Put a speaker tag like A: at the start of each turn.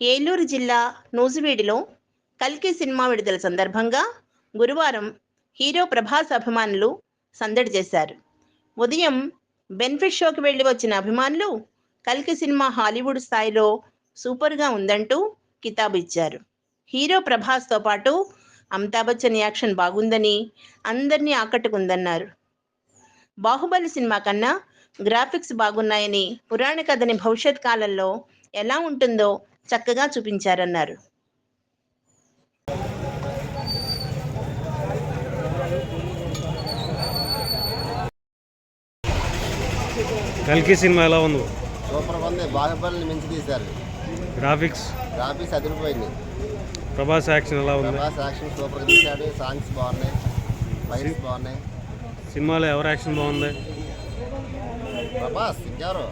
A: ఏలూరు జిల్లా నూజివీడులో కల్కి సినిమా విడుదల సందర్భంగా గురువారం హీరో ప్రభాస్ అభిమానులు సందడి చేశారు. ఉదయం బెనిఫిట్ షోకి వెళ్లి వచ్చిన అభిమానులు కల్కి సినిమా హాలీవుడ్ స్థాయిలో సూపర్గా ఉందంటూ కితాబు ఇచ్చారు. హీరో ప్రభాస్తో పాటు అమితాబ్ బచ్చన్ యాక్షన్ బాగుందని, అందరినీ ఆకట్టుకుందన్నారు. బాహుబలి సినిమా కన్నా గ్రాఫిక్స్ బాగున్నాయని, పురాణ కథని భవిష్యత్ కాలంలో ఎలా ఉంటుందో చక్కగా చూపించారన్నారు.
B: కల్కి సినిమా ఎలా ఉంది?
C: సూపర్గా ఉంది. బాహుబలిని మించి తీశారు.
B: గ్రాఫిక్స్
C: అదిరిపోయింది.
B: ప్రభాస్ యాక్షన్ ఎలా ఉంది?
C: ప్రభాస్ యాక్షన్ సూపర్గా తీశాడు. సాంగ్స్ బాగున్నాయి, ఫైట్స్ బాగున్నాయి.
B: సినిమాలో ఎవరి యాక్షన్ బాగుంది?
C: ప్రభాస్ ఇంకెవరు?